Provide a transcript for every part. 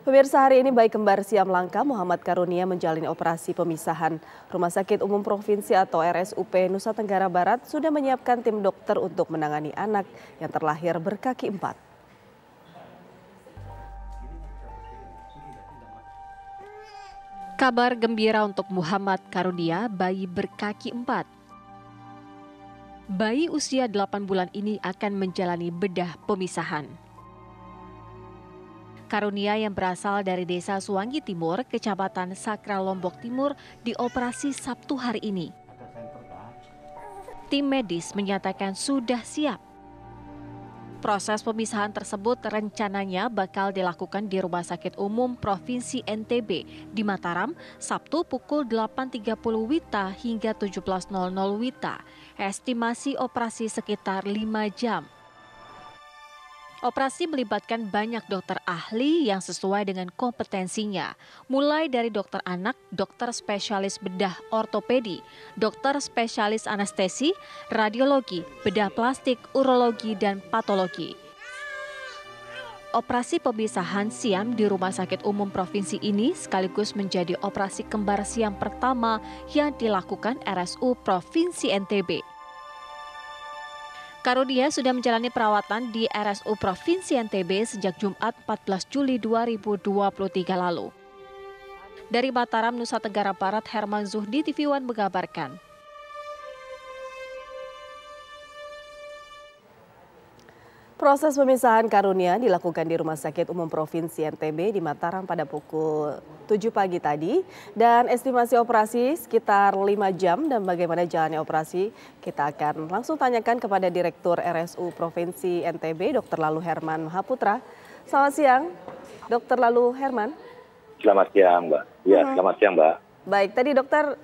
Pemirsa, hari ini bayi kembar siam langka Muhammad Karunia menjalani operasi pemisahan. Rumah Sakit Umum Provinsi atau RSUP Nusa Tenggara Barat sudah menyiapkan tim dokter untuk menangani anak yang terlahir berkaki 4. Kabar gembira untuk Muhammad Karunia, bayi berkaki 4. Bayi usia 8 bulan ini akan menjalani bedah pemisahan. Karunia yang berasal dari Desa Suwangi Timur, Kecamatan Sakra, Lombok Timur, dioperasi Sabtu hari ini. Tim medis menyatakan sudah siap. Proses pemisahan tersebut rencananya bakal dilakukan di Rumah Sakit Umum Provinsi NTB di Mataram, Sabtu pukul 8.30 WITA hingga 17.00 WITA. Estimasi operasi sekitar 5 jam. Operasi melibatkan banyak dokter ahli yang sesuai dengan kompetensinya, mulai dari dokter anak, dokter spesialis bedah ortopedi, dokter spesialis anestesi, radiologi, bedah plastik, urologi, dan patologi. Operasi pemisahan siam di Rumah Sakit Umum Provinsi ini sekaligus menjadi operasi kembar siam pertama yang dilakukan RSU Provinsi NTB. Karunia sudah menjalani perawatan di RSU Provinsi NTB sejak Jumat 14 Juli 2023 lalu. Dari Mataram, Nusa Tenggara Barat, Herman Zuhdi, TV One mengabarkan. Proses pemisahan Karunia dilakukan di Rumah Sakit Umum Provinsi NTB di Mataram pada pukul 7 pagi tadi. Dan estimasi operasi sekitar 5 jam dan bagaimana jalannya operasi kita akan langsung tanyakan kepada Direktur RSU Provinsi NTB, Dr. Lalu Herman Mahaputra. Selamat siang, Dr. Lalu Herman. Selamat siang, Mbak. Ya, selamat siang, Mbak. Baik, tadi dokter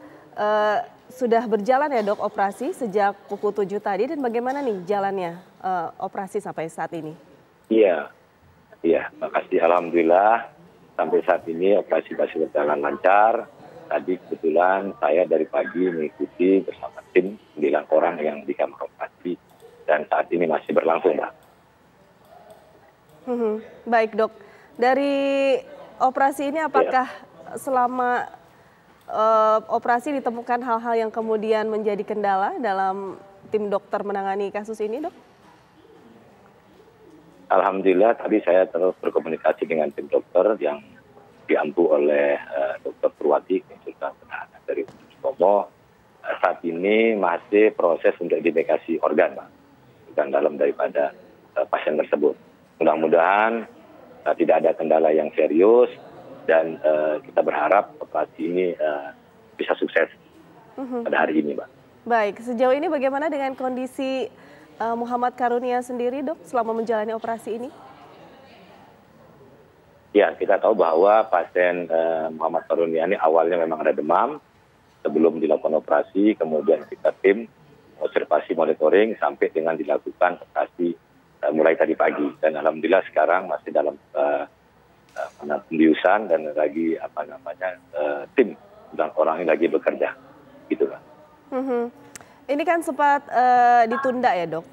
sudah berjalan ya dok operasi sejak pukul 7 tadi dan bagaimana nih jalannya operasi sampai saat ini? Iya, makasih. Alhamdulillah sampai saat ini operasi masih berjalan lancar. Tadi kebetulan saya dari pagi mengikuti bersama tim 9 orang yang di kamar operasi dan saat ini masih berlangsung, Mbak. Baik dok, dari operasi ini apakah selama operasi ditemukan hal-hal yang kemudian menjadi kendala dalam tim dokter menangani kasus ini, dok? Alhamdulillah tadi saya terus berkomunikasi dengan tim dokter yang diampu oleh Dr. Purwati, konsultan penahanan dari Sutomo. Saat ini masih proses untuk identifikasi organ, Pak, organ dalam daripada pasien tersebut. Mudah-mudahan tidak ada kendala yang serius. Dan kita berharap operasi ini bisa sukses pada hari ini, Mbak. Baik, sejauh ini bagaimana dengan kondisi Muhammad Karunia sendiri, dok, selama menjalani operasi ini? Ya, kita tahu bahwa pasien Muhammad Karunia ini awalnya memang ada demam sebelum dilakukan operasi, kemudian kita tim observasi monitoring sampai dengan dilakukan operasi mulai tadi pagi. Dan alhamdulillah sekarang masih dalam pembiusan dan lagi tim dan orang ini lagi bekerja, gitu kan. Ini kan sempat ditunda ya dok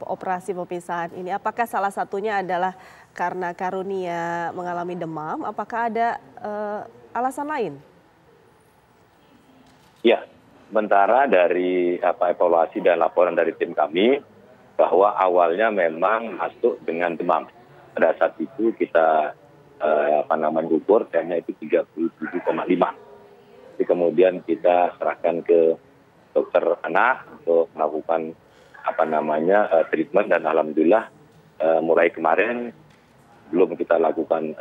operasi pemisahan ini. Apakah salah satunya adalah karena Karunia mengalami demam? Apakah ada alasan lain? Ya, sementara dari evaluasi dan laporan dari tim kami bahwa awalnya memang masuk dengan demam. Pada saat itu kita ukur T-nya itu 37,5. Jadi kemudian kita serahkan ke dokter anak untuk melakukan treatment dan alhamdulillah mulai kemarin belum kita lakukan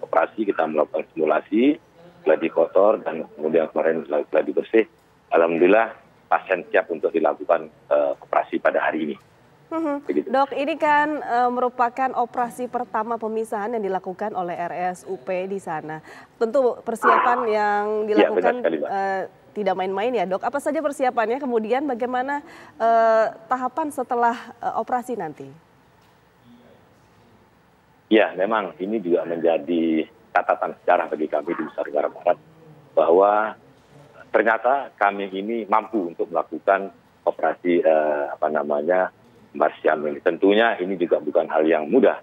operasi, kita melakukan simulasi gladi kotor dan kemudian kemarin gladi bersih. Alhamdulillah pasien siap untuk dilakukan operasi pada hari ini. Dok, ini kan merupakan operasi pertama pemisahan yang dilakukan oleh RSUP di sana. Tentu persiapan yang dilakukan tidak main-main ya dok. Apa saja persiapannya, kemudian bagaimana tahapan setelah operasi nanti? Ya, memang ini juga menjadi catatan sejarah bagi kami di Nusa Tenggara Barat bahwa ternyata kami ini mampu untuk melakukan operasi kembar siam ini. Tentunya ini juga bukan hal yang mudah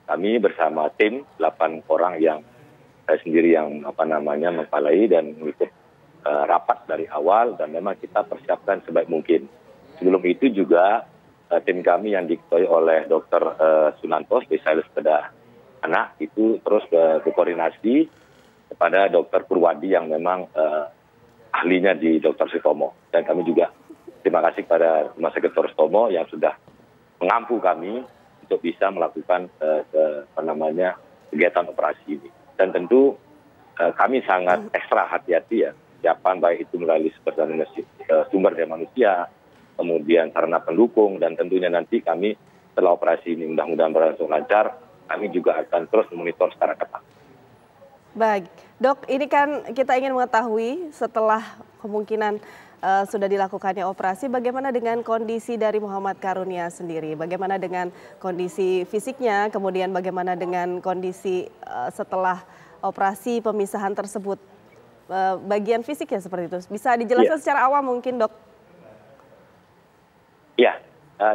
kami bersama tim 8 orang yang saya sendiri yang mengepalai dan mengikut rapat dari awal, dan memang kita persiapkan sebaik mungkin. Sebelum itu juga tim kami yang diketuai oleh Dr. Sunanto, spesialis bedah anak, itu terus berkoordinasi kepada Dr. Purwadi yang memang ahlinya di Dr. Sutomo. Dan kami juga terima kasih kepada Rumah Sakit Dr. Sutomo yang sudah mengampu kami untuk bisa melakukan kegiatan operasi ini. Dan tentu kami sangat ekstra hati-hati ya, siapan baik itu melalui sumber daya manusia, kemudian sarana pendukung, dan tentunya nanti kami setelah operasi ini mudah-mudahan berlangsung lancar, kami juga akan terus memonitor secara ketat. Baik, Dok, ini kan kita ingin mengetahui setelah kemungkinan sudah dilakukannya operasi, bagaimana dengan kondisi dari Muhammad Karunia sendiri? Bagaimana dengan kondisi fisiknya, kemudian bagaimana dengan kondisi setelah operasi pemisahan tersebut? Bagian fisiknya seperti itu. Bisa dijelaskan secara awam mungkin, Dok? Ya,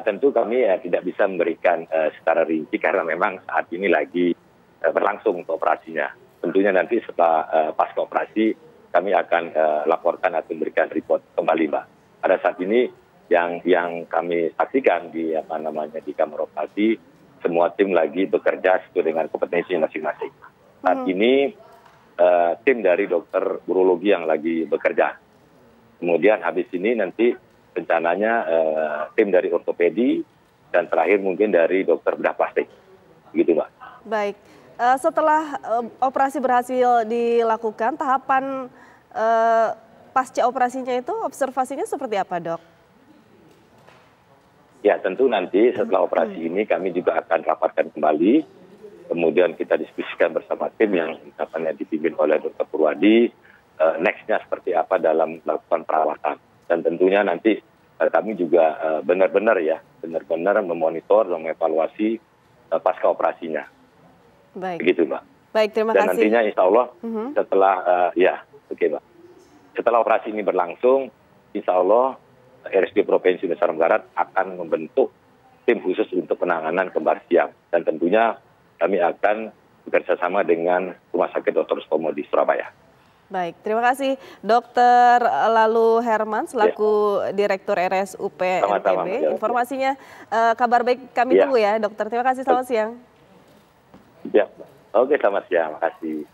tentu kami tidak bisa memberikan secara rinci karena memang saat ini lagi berlangsung untuk operasinya. Tentunya nanti setelah pasca operasi kami akan laporkan atau memberikan report kembali, Mbak. Pada saat ini yang kami saksikan di di kamar operasi, semua tim lagi bekerja sesuai dengan kompetensi masing-masing. Saat ini tim dari dokter urologi yang lagi bekerja. Kemudian habis ini nanti rencananya tim dari ortopedi dan terakhir mungkin dari dokter bedah plastik. Begitu, Mbak. Baik. Setelah operasi berhasil dilakukan, tahapan pasca operasinya itu observasinya seperti apa, Dok? Ya, tentu nanti setelah operasi ini kami juga akan rapatkan kembali, kemudian kita diskusikan bersama tim yang dipimpin oleh Dr. Purwadi, next-nya seperti apa dalam melakukan perawatan. Dan tentunya nanti kami juga benar-benar memonitor dan mengevaluasi pasca operasinya. Baik. Begitu, Mbak. Baik, terima kasih. Dan nantinya insya Allah setelah Mbak. Setelah operasi ini berlangsung, insya Allah RSUD Provinsi Nusa Tenggara Barat akan membentuk tim khusus untuk penanganan kembar siam. Dan tentunya kami akan bekerjasama dengan Rumah Sakit Dr. Sutomo di Surabaya. Baik, terima kasih Dr. Lalu Herman selaku Direktur RSUP NTB. Informasinya kabar baik kami tunggu ya, Dokter. Terima kasih, selamat siang. Ya, oke, selamat siang, makasih.